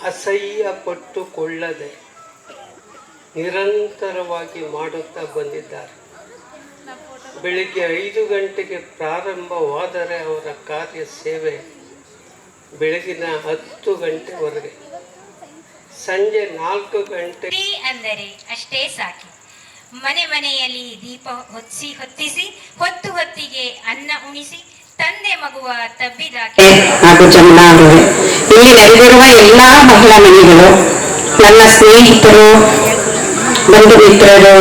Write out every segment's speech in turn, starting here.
ಅಸಹ್ಯ ಪಟ್ಟುಕೊಳ್ಳದೆ ನಿರಂತರವಾಗಿ ಮಾಡುತ್ತಾ ಬಂದಿದ್ದಾರೆ. ಬೆಳಿಗ್ಗೆ 5 ಗಂಟೆಗೆ ಪ್ರಾರಂಭವಾದರೆ ಅವರ ಕಾರ್ಯ ಸೇವೆ ಬೆಳಗಿನ 10 ಗಂಟೆವರೆಗೆ, ಸಂಜೆ 4 ಗಂಟೆ ಅಂದರೆ ಅಷ್ಟೇ ಸಾಕು. ಮನೆ ಮನೆಯಲ್ಲಿ ದೀಪ ಹೊತ್ತಿಸಿ ಹೊತ್ತು ಹೊತ್ತಿಗೆ ಅನ್ನ ಉಣಿಸಿ ತಂದೆ ಮಗುವ ತಬ್ಬಿದಾಕಿ ಹಾಗೂ ಜಮುನಾ ಅವರೇ, ಇಲ್ಲಿ ನೆರೆದಿರುವ ಎಲ್ಲಾ ಮಹಿಳಾ ಮನೆಗಳು, ನನ್ನ ಸ್ನೇಹಿತರು, ಬಂಧು ಮಿತ್ರರು,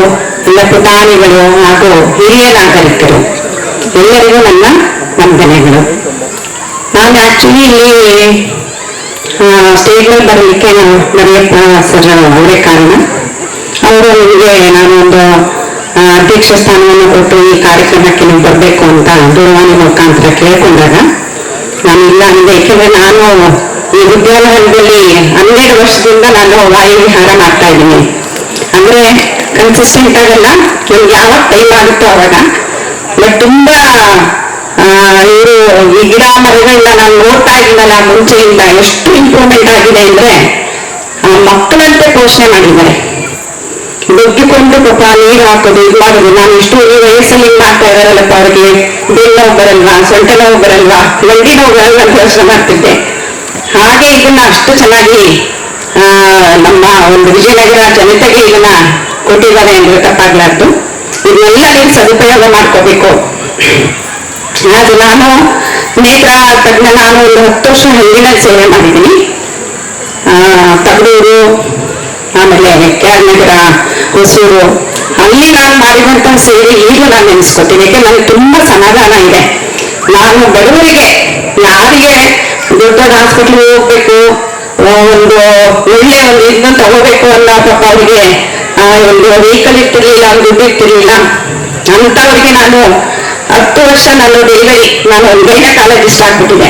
ಎಲ್ಲ ಪುಟಾಣಿಗಳು ಹಾಗೂ ಹಿರಿಯ ನಾಗರಿಕರು ಎಲ್ಲರಿಗೂ ನನ್ನ ವಂದನೆಗಳು. ನಾನು ಆಕ್ಚುಲಿ ಇಲ್ಲಿ ಸ್ಟೇಜ್ ಮೇಲೆ ಬರಲಿಕ್ಕೆ ಮರಿಯಪ್ಪ ಸರ್ ಅವರೇ ಕಾರಣ. ಅವರು ನಿಮಗೆ ನಾನೊಂದು ಅಧ್ಯಕ್ಷ ಸ್ಥಾನವನ್ನು ಕೊಟ್ಟು ಈ ಕಾರ್ಯಕ್ರಮಕ್ಕೆ ನೀವು ಬರಬೇಕು ಅಂತ ದೂರವಾಣಿ ಮುಖಾಂತರ ಕೇಳ್ಕೊಂಡಾಗ ನಾನು ಇಲ್ಲ ಅಂದೆ. ಏಕೆಂದ್ರೆ ನಾನು ಈ ವಿದ್ಯಾಲಯದಲ್ಲಿ 12 ವರ್ಷದಿಂದ ನಾನು ವಾಯು ವಿಹಾರ ಮಾಡ್ತಾ ಇದ್ದೀನಿ. ಅಂದ್ರೆ ಕನ್ಸಿಸ್ಟೆಂಟ್ ಆಗಲ್ಲ, ನಿಮ್ಗೆ ಯಾವಾಗ ಟೈಮ್ ಆಗುತ್ತೋ ಅವಾಗ. ಬಟ್ ತುಂಬಾ ಇವರು ಈ ಗಿಡ ಮರಗಳನ್ನ ನಾನು ನೋಡ್ತಾ ಇದ್ದೀನಲ್ಲ, ಮುಂಚೆಯಿಂದ ಎಷ್ಟು ಇಂಪ್ರೂವ್ಮೆಂಟ್ ಆಗಿದೆ ಅಂದ್ರೆ ಮಕ್ಕಳಂತೆ ಪೋಷಣೆ ಮಾಡಿದ್ದಾರೆ. ಬಗ್ಗಿಕೊಂಡು ಪಾಪ ನೀರು ಹಾಕೋದು, ಇದು ಮಾಡೋದು. ನಾನು ಇಷ್ಟು ಈ ವಯಸ್ಸಲ್ಲಿ ಮಾಡ್ತಾ ಇದಾರಲ್ಲಪ್ಪ, ಅವ್ರಿಗೆ ಬೆನ್ನು ನೋವು ಬರಲ್ವಾ, ಸೊಂಟ ನೋವು ಬರಲ್ವಾ, ಮಂಡಿ ನೋವು ಬರಲ್ವಾ ಅಂತ ಯೋಚನೆ ಮಾಡ್ತಿದ್ದೆ. ಹಾಗೆ ಇದನ್ನ ಅಷ್ಟು ಚೆನ್ನಾಗಿ ನಮ್ಮ ಒಂದು ವಿಜಯನಗರ ಜನತೆಗೆ ಇದನ್ನ ಕೊಟ್ಟಿದ್ದಾರೆ ಅಂದ್ರೆ ತಪ್ಪಾಗ್ಲಾರ್ದು. ಇದನ್ನೆಲ್ಲ ನೀವು ಸದುಪಯೋಗ ಮಾಡ್ಕೋಬೇಕು. ಅದು ನಾನು ನೇತ್ರ ತಜ್ಞ, ನಾನು ಒಂದು 10 ವರ್ಷ ಹಳ್ಳಿನಲ್ಲಿ ಸೇವೆ ಮಾಡಿದ್ದೀನಿ. ತಗಡೂರು, ಆಮೇಲೆ ಕ್ಯಾರ್ನಗರ, ಹೊಸೂರು, ಅಲ್ಲಿ ನಾನು ಮಾಡಿದಂತ ಸೇವೆ ಈಗಲೂ ನಾನು ನೆನೆಸ್ಕೊತೀನಿ. ಯಾಕೆ ನನಗೆ ತುಂಬಾ ಸಮಾಧಾನ ಇದೆ. ನಾನು ಬಡವರಿಗೆ, ಯಾರಿಗೆ ದೊಡ್ಡ ದೊಡ್ಡ ಹಾಸ್ಪಿಟ್ಲಿಗೆ ಹೋಗ್ಬೇಕು, ಒಂದು ಒಳ್ಳೆ ಒಂದು ಇದನ್ನ ತಗೋಬೇಕು ಅನ್ನೋ ಪಾಪ ಅವರಿಗೆ ಒಂದು ವೆಹಿಕಲ್ ಇರ್ತಿರ್ಲಿಲ್ಲ, ಒಂದು ದುಡ್ಡು ಇರ್ತಿರ್ಲಿಲ್ಲ ಅಂತವ್ರಿಗೆ ನಾನು 10 ವರ್ಷ ನಾನು ಡೆಲಿವರಿ, ನಾನು ಒಂದು ಗೈನಕಾಲಜಿಸ್ಟ್ ಆಗ್ಬಿಟ್ಟಿದೆ.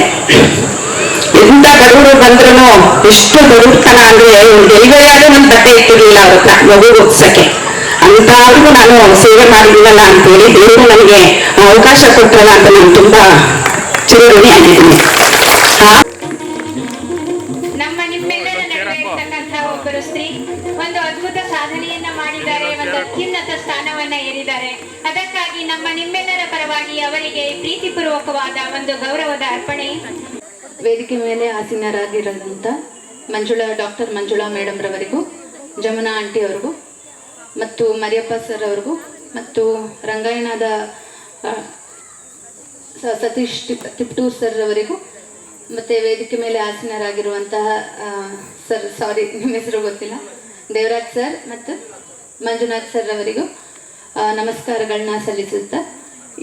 ಎಂತ ಬಡವರು ಬಂದ್ರು, ಎಷ್ಟು ಬಡವತನ ಅಂದ್ರೆ ಡೆಲಿವರಿ ಆದ್ರೂ ನನ್ನ ಬಟ್ಟೆ ಇಟ್ಟಿರ್ಲಿಲ್ಲ ಅವ್ರ ಹತ್ರ ಮಗು ಹುಟ್ಸಕ್ಕೆ. ಅಂತವ್ರಿಗೂ ನಾನು ಸೇವೆ ಮಾಡಿದ್ದೀನಲ್ಲ ಅಂತೇಳಿ ದೇವರು ನನಗೆ ಅವಕಾಶ ಕೊಟ್ಟರಲ್ಲ ಅಂತ ನಾನು ತುಂಬಾ ಚಿರಋಣಿ ಆಗಿದ್ದೀನಿ. ನಮ್ಮ ನಿಮ್ಮೆಲ್ಲರ ನಡುವೆ ಇರ್ತಕ್ಕಂತಹ ಒಬ್ಬರು ಸ್ತ್ರೀ ಒಂದು ಅದ್ಭುತ ಸಾಧನೆಯನ್ನ ಮಾಡಿದ್ದಾರೆ, ಒಂದು ಅತ್ಯುನ್ನತ ಸ್ಥಾನವನ್ನ ಏರಿದ್ದಾರೆ. ಅದಕ್ಕಾಗಿ ನಮ್ಮ ನಿಮ್ಮೆಲ್ಲರ ಪರವಾಗಿ ಅವರಿಗೆ ಪ್ರೀತಿಪೂರ್ವಕವಾದ ಒಂದು ಗೌರವದ ಅರ್ಪಣೆ. ವೇದಿಕೆ ಮೇಲೆ ಆಸೀನರಾಗಿರೋದಂಥ ಡಾಕ್ಟರ್ ಮಂಜುಳಾ ಮೇಡಮ್ ರವರಿಗೂ, ಜಮುನಾ ಆಂಟಿ ಅವ್ರಿಗೂ, ಮತ್ತು ಮರಿಯಪ್ಪ ಸರ್ ಅವ್ರಿಗೂ, ಮತ್ತು ರಂಗಾಯಣದ ಸತೀಶ್ ತಿಪ್ಟೂರ್ ಸರ್ ಅವರಿಗೂ, ಮತ್ತು ವೇದಿಕೆ ಮೇಲೆ ಆಸೀನರಾಗಿರುವಂತಹ ಸರ್, ಸಾರಿ ನಿಮ್ಮ ಹೆಸರು ಗೊತ್ತಿಲ್ಲ, ದೇವರಾಜ್ ಸರ್ ಮತ್ತು ಮಂಜುನಾಥ್ ಸರ್ ಅವರಿಗೂ ನಮಸ್ಕಾರಗಳನ್ನ ಸಲ್ಲಿಸುತ್ತಾ,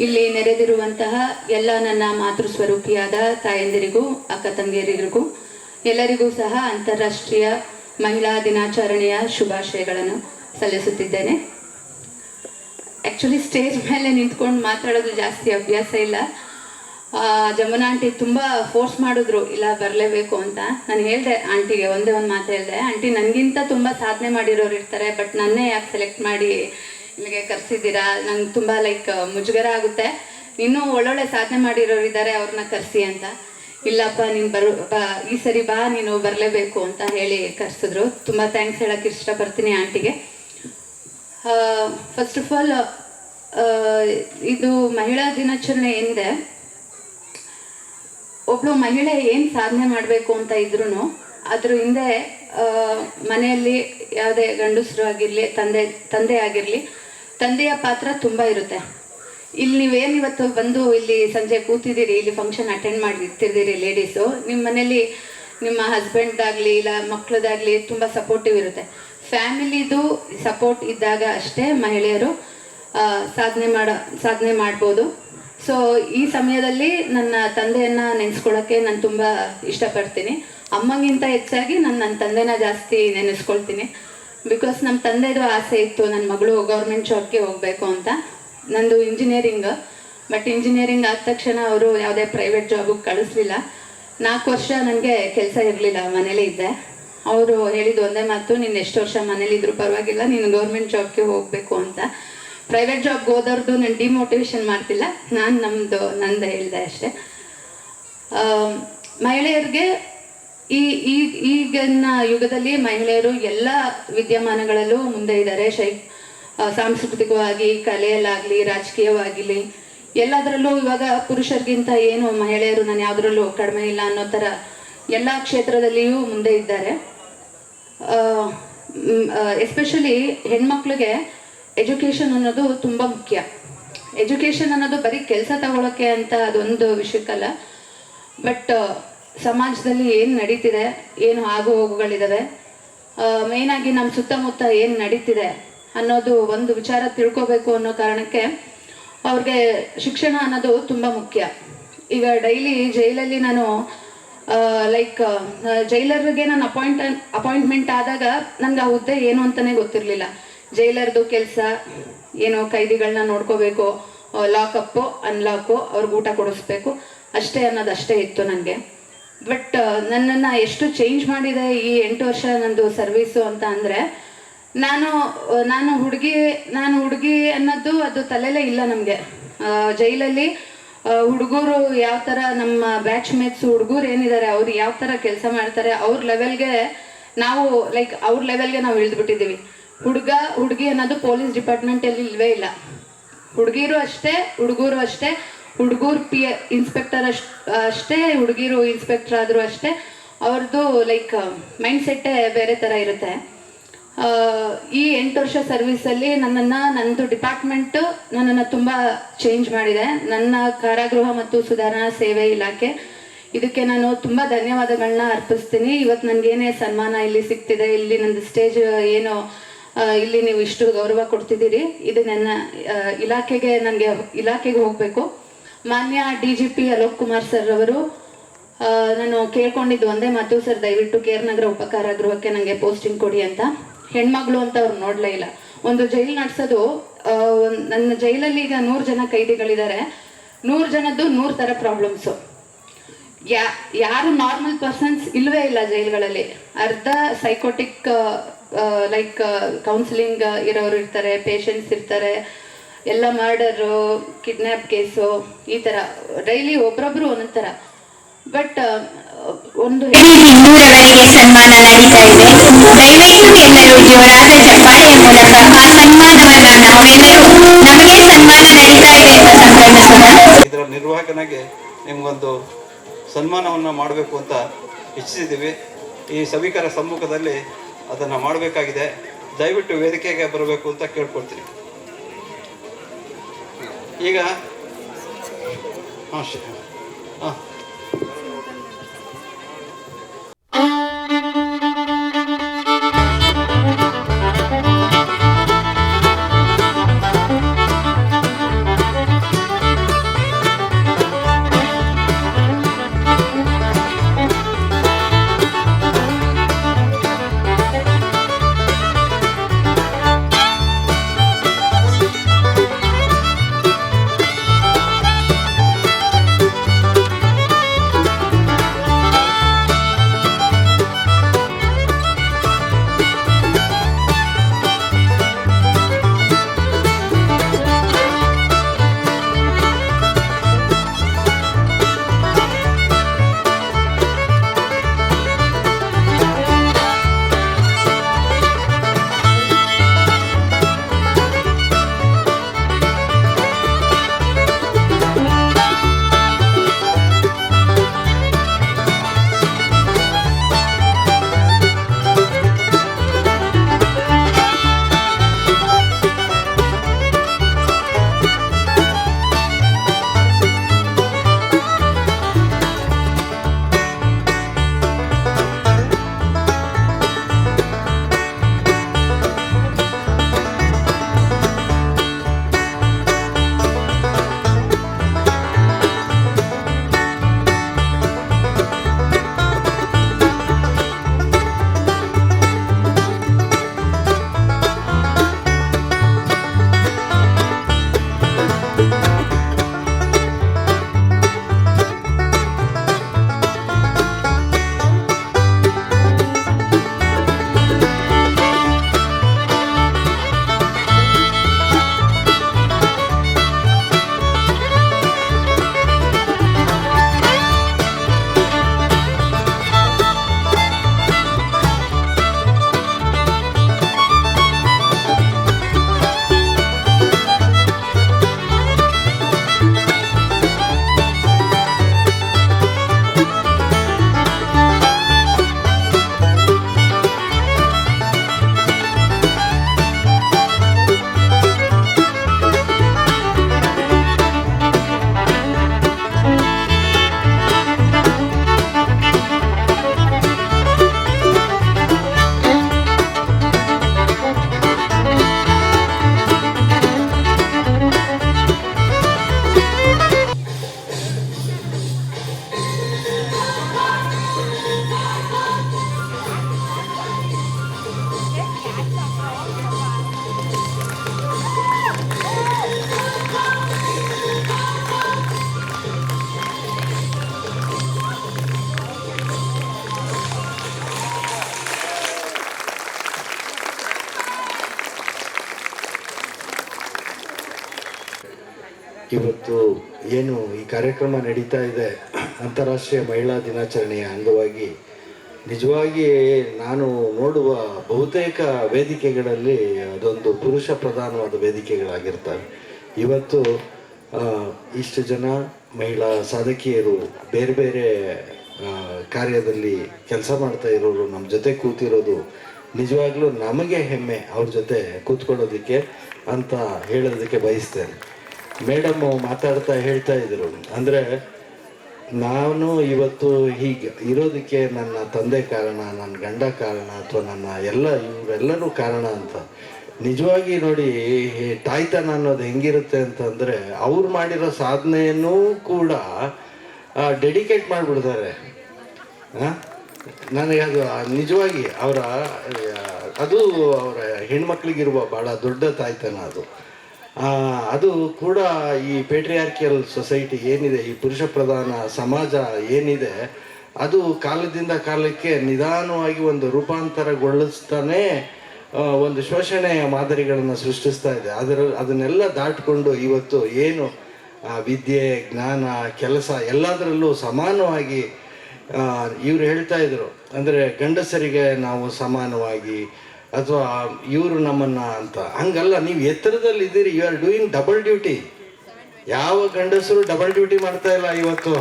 ಇಲ್ಲಿ ನೆರೆದಿರುವಂತಹ ಎಲ್ಲ ನನ್ನ ಮಾತೃ ಸ್ವರೂಪಿಯಾದ ತಾಯಂದಿರಿಗೂ, ಅಕ್ಕ ತಂಗಿಯರಿಗೂ ಎಲ್ಲರಿಗೂ ಸಹ ಅಂತಾರಾಷ್ಟ್ರೀಯ ಮಹಿಳಾ ದಿನಾಚರಣೆಯ ಶುಭಾಶಯಗಳನ್ನು ಸಲ್ಲಿಸುತ್ತಿದ್ದೇನೆ. ಆ್ಯಕ್ಚುಲಿ ಸ್ಟೇಜ್ ಮೇಲೆ ನಿಂತ್ಕೊಂಡು ಮಾತಾಡೋದು ಜಾಸ್ತಿ ಅಭ್ಯಾಸ ಇಲ್ಲ. ಜಮುನಾ ಆಂಟಿ ತುಂಬ ಫೋರ್ಸ್ ಮಾಡಿದ್ರು, ಇಲ್ಲ ಬರಲೇಬೇಕು ಅಂತ. ನಾನು ಹೇಳಿದೆ ಆಂಟಿಗೆ, ಒಂದೇ ಒಂದು ಮಾತು ಹೇಳಿದೆ, ಆಂಟಿ ನನಗಿಂತ ತುಂಬ ಸಾಧನೆ ಮಾಡಿರೋರು ಇರ್ತಾರೆ, ಬಟ್ ನನ್ನೇ ಯಾಕೆ ಸೆಲೆಕ್ಟ್ ಮಾಡಿ ಇಲ್ಲಿಗೆ ಕರೆಸಿದ್ದೀರಾ, ನಂಗೆ ತುಂಬ ಮುಜುಗರ ಆಗುತ್ತೆ, ಇನ್ನೂ ಒಳ್ಳೊಳ್ಳೆ ಸಾಧನೆ ಮಾಡಿರೋರು ಇದ್ದಾರೆ, ಅವ್ರನ್ನ ಕರೆಸಿ ಅಂತ. ಇಲ್ಲಪ್ಪ ನೀನು ಈ ಸರಿ ಬಾ, ನೀನು ಬರಲೇಬೇಕು ಅಂತ ಹೇಳಿ ಕರೆಸಿದ್ರು. ತುಂಬ ಥ್ಯಾಂಕ್ಸ್ ಹೇಳೋಕ್ಕೆ ಇಷ್ಟಪಡ್ತೀನಿ ಆಂಟಿಗೆ. ಫಸ್ಟ್ ಆಫ್ ಆಲ್, ಇದು ಮಹಿಳಾ ದಿನಾಚರಣೆ ಏನಿದೆ, ಒಬ್ಳು ಮಹಿಳೆ ಏನು ಸಾಧನೆ ಮಾಡಬೇಕು ಅಂತ ಇದ್ರೂ ಅದ್ರ ಹಿಂದೆ ಮನೆಯಲ್ಲಿ ಯಾವುದೇ ಗಂಡಸರು ಆಗಿರಲಿ, ತಂದೆ ಆಗಿರಲಿ, ತಂದೆಯ ಪಾತ್ರ ತುಂಬ ಇರುತ್ತೆ. ಇಲ್ಲಿ ನೀವೇನು ಇವತ್ತು ಬಂದು ಇಲ್ಲಿ ಸಂಜೆ ಕೂತಿದ್ದೀರಿ, ಇಲ್ಲಿ ಫಂಕ್ಷನ್ ಅಟೆಂಡ್ ಮಾಡಿರ್ತಿದ್ದೀರಿ ಲೇಡೀಸು, ನಿಮ್ಮ ಮನೇಲಿ ನಿಮ್ಮ ಹಸ್ಬೆಂಡ್ದಾಗಲಿ ಇಲ್ಲ ಮಕ್ಕಳದಾಗಲಿ ತುಂಬ ಸಪೋರ್ಟಿವ್ ಇರುತ್ತೆ. ಫ್ಯಾಮಿಲಿದು ಸಪೋರ್ಟ್ ಇದ್ದಾಗ ಅಷ್ಟೇ ಮಹಿಳೆಯರು ಸಾಧನೆ ಮಾಡ್ಬೋದು. ಸೊ ಈ ಸಮಯದಲ್ಲಿ ನನ್ನ ತಂದೆಯನ್ನು ನೆನೆಸ್ಕೊಳ್ಳೋಕ್ಕೆ ನಾನು ತುಂಬ ಇಷ್ಟಪಡ್ತೀನಿ. ಅಮ್ಮಗಿಂತ ಹೆಚ್ಚಾಗಿ ನನ್ನ ತಂದೆನ ಜಾಸ್ತಿ ನೆನೆಸ್ಕೊಳ್ತೀನಿ. ಬಿಕಾಸ್ ನಮ್ಮ ತಂದೆದು ಆಸೆ ಇತ್ತು, ನನ್ನ ಮಗಳು ಗೌರ್ಮೆಂಟ್ ಜಾಬ್ಗೆ ಹೋಗಬೇಕು ಅಂತ. ನಂದು ಇಂಜಿನಿಯರಿಂಗ್, ಬಟ್ ಇಂಜಿನಿಯರಿಂಗ್ ಆದ ತಕ್ಷಣ ಅವರು ಯಾವುದೇ ಪ್ರೈವೇಟ್ ಜಾಬಿಗೆ ಕಳಿಸ್ಲಿಲ್ಲ. 4 ವರ್ಷ ನನಗೆ ಕೆಲಸ ಇರಲಿಲ್ಲ, ಮನೇಲೇ ಇದ್ದೆ. ಅವರು ಹೇಳಿದ್ದು ಒಂದೇ ಮಾತು, ನೀನು ಎಷ್ಟು ವರ್ಷ ಮನೇಲಿದ್ರು ಪರವಾಗಿಲ್ಲ, ನೀನು ಗೌರ್ಮೆಂಟ್ ಜಾಬ್ಗೆ ಹೋಗಬೇಕು ಅಂತ. ಪ್ರೈವೇಟ್ ಜಾಬ್ಗೆ ಹೋದವ್ರದ್ದು ನಾನು ಡಿಮೋಟಿವೇಶನ್ ಮಾಡ್ತಿಲ್ಲ, ನಾನು ನಂದು ಹೇಳಿದೆ ಅಷ್ಟೇ. ಮಹಿಳೆಯರಿಗೆ ಈ ಈಗಿನ ಯುಗದಲ್ಲಿ ಮಹಿಳೆಯರು ಎಲ್ಲ ವಿದ್ಯಮಾನಗಳಲ್ಲೂ ಮುಂದೆ ಇದ್ದಾರೆ. ಸಾಂಸ್ಕೃತಿಕವಾಗಿ, ಕಲೆಯಲ್ಲಾಗಲಿ, ರಾಜಕೀಯವಾಗಿಲಿ ಎಲ್ಲದರಲ್ಲೂ ಇವಾಗ ಪುರುಷರಿಗಿಂತ ಏನು ಮಹಿಳೆಯರು ನಾನು ಯಾವುದರಲ್ಲೂ ಕಡಿಮೆ ಇಲ್ಲ ಅನ್ನೋ ಥರ ಎಲ್ಲ ಕ್ಷೇತ್ರದಲ್ಲಿಯೂ ಮುಂದೆ ಇದ್ದಾರೆ. ಎಸ್ಪೆಷಲಿ ಹೆಣ್ಮಕ್ಳಿಗೆ ಎಜುಕೇಷನ್ ಅನ್ನೋದು ತುಂಬ ಮುಖ್ಯ. ಎಜುಕೇಷನ್ ಅನ್ನೋದು ಬರೀ ಕೆಲಸ ತಗೊಳ್ಳೋಕ್ಕೆ ಅಂತ ಅದೊಂದು ವಿಷಯಕ್ಕಲ್ಲ, ಬಟ್ ಸಮಾಜದಲ್ಲಿ ಏನು ನಡೀತಿದೆ, ಏನು ಆಗು ಹೋಗುಗಳಿದ್ದಾವೆ, ಮೇಯ್ನಾಗಿ ನಮ್ಮ ಸುತ್ತಮುತ್ತ ಏನು ನಡೀತಿದೆ ಅನ್ನೋದು ಒಂದು ವಿಚಾರ ತಿಳ್ಕೊಬೇಕು ಅನ್ನೋ ಕಾರಣಕ್ಕೆ ಅವ್ರಿಗೆ ಶಿಕ್ಷಣ ಅನ್ನೋದು ತುಂಬ ಮುಖ್ಯ. ಈಗ ಡೈಲಿ ಜೈಲಲ್ಲಿ ನಾನು ಜೈಲರ್ಗೆ ನಾನು ಅಪಾಯಿಂಟ್ಮೆಂಟ್ ಆದಾಗ ನನಗೆ ಆ ಹುದ್ದೆ ಏನು ಅಂತಲೇ ಗೊತ್ತಿರಲಿಲ್ಲ. ಜೈಲರ್ದು ಕೆಲಸ ಏನು, ಕೈದಿಗಳನ್ನ ನೋಡ್ಕೋಬೇಕು, ಲಾಕಪ್ಪು ಅನ್ಲಾಕು, ಅವ್ರಿಗೆ ಊಟ ಕೊಡಿಸ್ಬೇಕು ಅಷ್ಟೇ ಅನ್ನೋದಷ್ಟೇ ಇತ್ತು ನನಗೆ. ಬಟ್ ನನ್ನನ್ನು ಎಷ್ಟು ಚೇಂಜ್ ಮಾಡಿದೆ ಈ 8 ವರ್ಷ ನಂದು ಸರ್ವೀಸು ಅಂತ ಅಂದರೆ, ನಾನು ಹುಡುಗಿ ಅನ್ನೋದು ಅದು ತಲೆಯಲ್ಲೇ ಇಲ್ಲ ನಮಗೆ. ಜೈಲಲ್ಲಿ ಹುಡುಗರು ಯಾವ ಥರ, ನಮ್ಮ ಬ್ಯಾಚ್ ಮೇಟ್ಸ್ ಹುಡುಗರು ಏನಿದ್ದಾರೆ ಅವ್ರು ಯಾವ ಥರ ಕೆಲಸ ಮಾಡ್ತಾರೆ, ಅವ್ರ ಲೆವೆಲ್ಗೆ ನಾವು ಇಳಿದ್ಬಿಟ್ಟಿದ್ದೀವಿ. ಹುಡುಗಿ ಅನ್ನೋದು ಪೊಲೀಸ್ ಡಿಪಾರ್ಟ್ಮೆಂಟಲ್ಲಿ ಇಲ್ವೇ ಇಲ್ಲ. ಹುಡುಗಿರು ಅಷ್ಟೇ, ಹುಡುಗರು ಅಷ್ಟೇ. ಹುಡುಗರು ಇನ್ಸ್ಪೆಕ್ಟರ್ ಅಷ್ಟೇ, ಹುಡುಗಿರು ಇನ್ಸ್ಪೆಕ್ಟರ್ ಆದರೂ ಅಷ್ಟೇ. ಅವ್ರದ್ದು ಮೈಂಡ್ ಸೆಟ್ಟೇ ಬೇರೆ ಥರ ಇರುತ್ತೆ. ಈ 8 ವರ್ಷ ಸರ್ವೀಸಲ್ಲಿ ನಂದು ಡಿಪಾರ್ಟ್ಮೆಂಟು ನನ್ನನ್ನು ತುಂಬ ಚೇಂಜ್ ಮಾಡಿದೆ. ನನ್ನ ಕಾರಾಗೃಹ ಮತ್ತು ಸುಧಾರಣಾ ಸೇವೆ ಇಲಾಖೆ, ಇದಕ್ಕೆ ನಾನು ತುಂಬ ಧನ್ಯವಾದಗಳನ್ನ ಅರ್ಪಿಸ್ತೀನಿ. ಇವತ್ತು ನನಗೇನೇ ಸನ್ಮಾನ ಇಲ್ಲಿ ಸಿಗ್ತಿದೆ, ಇಲ್ಲಿ ನಂದು ಸ್ಟೇಜ್ ಏನು ಇಲ್ಲಿ ನೀವು ಇಷ್ಟು ಗೌರವ ಕೊಡ್ತಿದ್ದೀರಿ, ಇದು ನನ್ನ ಇಲಾಖೆಗೆ ಹೋಗಬೇಕು. ಮಾನ್ಯ DGP ಅಲೋಕ್ ಕುಮಾರ್ ಸರ್ ಅವರು ನಾನು ಕೇಳ್ಕೊಂಡಿದ್ದು ಒಂದೇ ಮಾತು, ಸರ್ ದಯವಿಟ್ಟು KR ನಗರ ಉಪಕಾರಾಗೃಹಕ್ಕೆ ನನಗೆ ಪೋಸ್ಟಿಂಗ್ ಕೊಡಿ ಅಂತ. ಹೆಣ್ಮಗಳು ಅಂತ ಅವ್ರು ನೋಡಲೇ ಇಲ್ಲ. ಒಂದು ಜೈಲು ನಡೆಸೋದು, ನನ್ನ ಜೈಲಲ್ಲಿ ಈಗ 100 ಜನ ಕೈದಿಗಳಿದ್ದಾರೆ. 100 ಜನದ್ದು 100 ಥರ ಪ್ರಾಬ್ಲಮ್ಸು. ಯಾರು ನಾರ್ಮಲ್ ಪರ್ಸನ್ಸ್ ಇಲ್ಲವೇ ಇಲ್ಲ ಜೈಲುಗಳಲ್ಲಿ. ಅರ್ಧ ಸೈಕೋಟಿಕ್ ಕೌನ್ಸಿಲಿಂಗ್ ಇರೋರು ಇರ್ತಾರೆ, ಪೇಷಂಟ್ಸ್ ಇರ್ತಾರೆ, ಎಲ್ಲ ಮರ್ಡರು, ಕಿಡ್ನ್ಯಾಪ್ ಕೇಸು, ಈ ಥರ ಡೈಲಿ ಒಬ್ರೊಬ್ರು ಒಂದೊಂದು ಥರ. ಬಟ್ ಒಂದು ಇನ್ನೂರವರೆಗೆ ಸನ್ಮಾನ ನಡೀತಾ ಇದೆ. ದಯವಿಟ್ಟು ಎಲ್ಲರೂ ಜೋರಾದ ಚಪ್ಪಾಳೆಯ ಮೂಲಕ ಆ ಸನ್ಮಾನವನ್ನ ನಾವೆಲ್ಲರೂ, ನಮಗೆ ಸನ್ಮಾನ ನಡೀತಾ ಇದೆ ಅಂತ ಸಂಭ್ರಮಿಸೋಣ. ಇದರ ನಿರ್ವಾಹಕನಾಗಿ ನಿಮಗೊಂದು ಸನ್ಮಾನವನ್ನು ಮಾಡಬೇಕು ಅಂತ ಇಚ್ಛಿಸಿದ್ದೀವಿ. ಈ ಸಭಿಕರ ಸಮ್ಮುಖದಲ್ಲಿ ಅದನ್ನು ಮಾಡಬೇಕಾಗಿದೆ. ದಯವಿಟ್ಟು ವೇದಿಕೆಗೆ ಬರಬೇಕು ಅಂತ ಕೇಳ್ಕೊಳ್ತೀನಿ. ಈಗ ಹಾಂ ಇವತ್ತು ಏನು ಈ ಕಾರ್ಯಕ್ರಮ ನಡೀತಾ ಇದೆ ಅಂತಾರಾಷ್ಟ್ರೀಯ ಮಹಿಳಾ ದಿನಾಚರಣೆಯ ಅಂಗವಾಗಿ ನಿಜವಾಗಿ ನಾನು ನೋಡುವ ಬಹುತೇಕ ವೇದಿಕೆಗಳಲ್ಲಿ ಅದೊಂದು ಪುರುಷ ಪ್ರಧಾನವಾದ ವೇದಿಕೆಗಳಾಗಿರ್ತವೆ. ಇವತ್ತು ಇಷ್ಟು ಜನ ಮಹಿಳಾ ಸಾಧಕಿಯರು ಬೇರೆ ಬೇರೆ ಕಾರ್ಯದಲ್ಲಿ ಕೆಲಸ ಮಾಡ್ತಾ ಇರೋರು ನಮ್ಮ ಜೊತೆ ಕೂತಿರೋದು ನಿಜವಾಗ್ಲೂ ನಮಗೆ ಹೆಮ್ಮೆ ಅವ್ರ ಜೊತೆ ಕೂತ್ಕೊಳ್ಳೋದಕ್ಕೆ ಅಂತ ಹೇಳೋದಕ್ಕೆ ಬಯಸ್ತೇನೆ. ಮೇಡಮ್ ಮಾತಾಡ್ತಾ ಹೇಳ್ತಾ ಇದ್ರು, ಅಂದರೆ ನಾನು ಇವತ್ತು ಹೀಗೆ ಇರೋದಕ್ಕೆ ನನ್ನ ತಂದೆ ಕಾರಣ, ನನ್ನ ಗಂಡ ಕಾರಣ, ಅಥವಾ ನನ್ನ ಇವರೆಲ್ಲರೂ ಕಾರಣ ಅಂತ. ನಿಜವಾಗಿ ನೋಡಿ, ತಾಯ್ತನ ಅನ್ನೋದು ಹೆಂಗಿರುತ್ತೆ ಅಂತಂದರೆ ಅವ್ರು ಮಾಡಿರೋ ಸಾಧನೆಯನ್ನೂ ಕೂಡ ಡೆಡಿಕೇಟ್ ಮಾಡಿಬಿಡ್ತಾರೆ. ನನಗೆ ಅದು ನಿಜವಾಗಿ ಅದು ಅವರ ಹೆಣ್ಮಕ್ಳಿಗಿರುವ ಭಾಳ ದೊಡ್ಡ ತಾಯ್ತನ ಅದು ಕೂಡ ಈ ಪೇಟ್ರಿಯಾರ್ಕಿಯಲ್ ಸೊಸೈಟಿ ಏನಿದೆ, ಈ ಪುರುಷ ಪ್ರಧಾನ ಸಮಾಜ ಏನಿದೆ, ಅದು ಕಾಲದಿಂದ ಕಾಲಕ್ಕೆ ನಿಧಾನವಾಗಿ ಒಂದು ರೂಪಾಂತರಗೊಳಿಸ್ತಾನೆ ಒಂದು ಶೋಷಣೆಯ ಮಾದರಿಗಳನ್ನು ಸೃಷ್ಟಿಸ್ತಾ ಇದೆ. ಅದನ್ನೆಲ್ಲ ದಾಟಿಕೊಂಡು ಇವತ್ತು ಏನು ವಿದ್ಯೆ, ಜ್ಞಾನ, ಕೆಲಸ ಎಲ್ಲದರಲ್ಲೂ ಸಮಾನವಾಗಿ ಇವರು ಹೇಳ್ತಾ ಇದ್ರು. ಅಂದರೆ ಗಂಡಸರಿಗೆ ನಾವು ಸಮಾನವಾಗಿ ಅಥವಾ ಇವರು ನಮ್ಮನ್ನು ಅಂತ, ಹಂಗಲ್ಲ. ನೀವು ಎತ್ತರದಲ್ಲಿದ್ದೀರಿ, you are doing double duty. ಯಾವ ಗಂಡಸರು ಡಬಲ್ ಡ್ಯೂಟಿ ಮಾಡ್ತಾ ಇಲ್ಲ ಇವತ್ತು.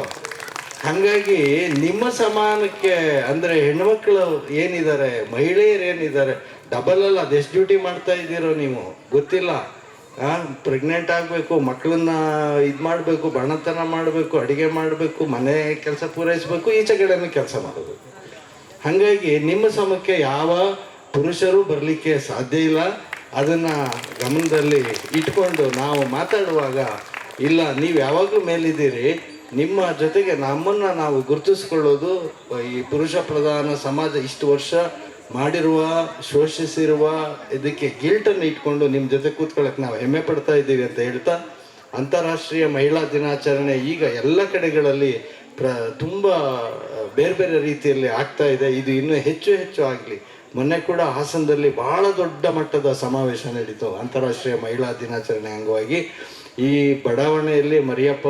ಹಾಗಾಗಿ ನಿಮ್ಮ ಸಮಾನಕ್ಕೆ ಅಂದರೆ ಹೆಣ್ಮಕ್ಳು ಏನಿದ್ದಾರೆ, ಮಹಿಳೆಯರು ಏನಿದ್ದಾರೆ, ಡಬಲ್ ಅಲ್ಲ, ಅದೆಷ್ಟು ಡ್ಯೂಟಿ ಮಾಡ್ತಾ ಇದ್ದೀರೋ ನೀವು ಗೊತ್ತಿಲ್ಲ. ಪ್ರೆಗ್ನೆಂಟ್ ಆಗಬೇಕು, ಮಕ್ಕಳನ್ನ ಇದು ಮಾಡಬೇಕು, ಬಣತನ ಮಾಡಬೇಕು, ಅಡುಗೆ ಮಾಡಬೇಕು, ಮನೆ ಕೆಲಸ ಪೂರೈಸಬೇಕು, ಈಚೆ ಕಡೆನೂ ಕೆಲಸ ಮಾಡಬೇಕು. ಹಾಗಾಗಿ ನಿಮ್ಮ ಸಮಕ್ಕೆ ಯಾವ ಪುರುಷರು ಬರಲಿಕ್ಕೆ ಸಾಧ್ಯ ಇಲ್ಲ. ಅದನ್ನು ಗಮನದಲ್ಲಿ ಇಟ್ಕೊಂಡು ನಾವು ಮಾತಾಡುವಾಗ, ಇಲ್ಲ ನೀವು ಯಾವಾಗಲೂ ಮೇಲಿದ್ದೀರಿ, ನಿಮ್ಮ ಜೊತೆಗೆ ನಮ್ಮನ್ನು ನಾವು ಗುರುತಿಸ್ಕೊಳ್ಳೋದು ಈ ಪುರುಷ ಪ್ರಧಾನ ಸಮಾಜ ಇಷ್ಟು ವರ್ಷ ಮಾಡಿರುವ, ಶೋಷಿಸಿರುವ ಇದಕ್ಕೆ ಗಿಲ್ಟನ್ನು ಇಟ್ಕೊಂಡು ನಿಮ್ಮ ಜೊತೆ ಕೂತ್ಕೊಳ್ಳೋಕೆ ನಾವು ಹೆಮ್ಮೆ ಪಡ್ತಾ ಇದ್ದೀವಿ ಅಂತ ಹೇಳ್ತಾ, ಅಂತಾರಾಷ್ಟ್ರೀಯ ಮಹಿಳಾ ದಿನಾಚರಣೆ ಈಗ ಎಲ್ಲ ಕಡೆಗಳಲ್ಲಿ ತುಂಬ ಬೇರೆ ಬೇರೆ ರೀತಿಯಲ್ಲಿ ಆಗ್ತಾ ಇದೆ. ಇದು ಇನ್ನೂ ಹೆಚ್ಚು ಹೆಚ್ಚು ಆಗಲಿ. ಮೊನ್ನೆ ಕೂಡ ಹಾಸನದಲ್ಲಿ ಬಹಳ ದೊಡ್ಡ ಮಟ್ಟದ ಸಮಾವೇಶ ನಡೀತು ಅಂತಾರಾಷ್ಟ್ರೀಯ ಮಹಿಳಾ ದಿನಾಚರಣೆ ಅಂಗವಾಗಿ. ಈ ಬಡಾವಣೆಯಲ್ಲಿ ಮರಿಯಪ್ಪ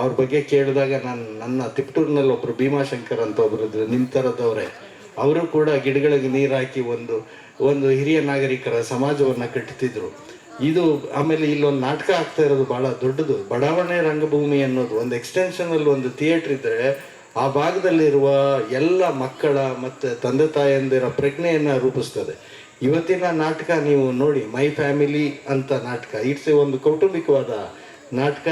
ಅವ್ರ ಬಗ್ಗೆ ಕೇಳಿದಾಗ ನನ್ನ ತಿಪ್ಟೂರಿನಲ್ಲಿ ಒಬ್ಬರು ಭೀಮಾಶಂಕರ್ ಅಂತ ಒಬ್ಬರು ಇದ್ರು, ನಿಮ್ಮ ಥರದವರೇ. ಅವರು ಕೂಡ ಗಿಡಗಳಿಗೆ ನೀರು ಹಾಕಿ ಒಂದು ಹಿರಿಯ ನಾಗರಿಕರ ಸಮಾಜವನ್ನು ಕಟ್ಟುತ್ತಿದ್ರು. ಇದು ಆಮೇಲೆ ಇಲ್ಲೊಂದು ನಾಟಕ ಆಗ್ತಾ ಇರೋದು ಭಾಳ ದೊಡ್ಡದು. ಬಡಾವಣೆ ರಂಗಭೂಮಿ ಅನ್ನೋದು ಒಂದು ಎಕ್ಸ್ಟೆನ್ಷನಲ್ಲಿ ಒಂದು ಥಿಯೇಟ್ರ್ ಇದ್ದರೆ ಆ ಭಾಗದಲ್ಲಿರುವ ಎಲ್ಲ ಮಕ್ಕಳ ಮತ್ತು ತಂದೆ ತಾಯಂದಿರ ಪ್ರಜ್ಞೆಯನ್ನು ರೂಪಿಸ್ತದೆ. ಇವತ್ತಿನ ನಾಟಕ ನೀವು ನೋಡಿ, ಮೈ ಫ್ಯಾಮಿಲಿ ಅಂತ ನಾಟಕ, ಇಟ್ಸ್ ಒಂದು ಕೌಟುಂಬಿಕವಾದ ನಾಟಕ.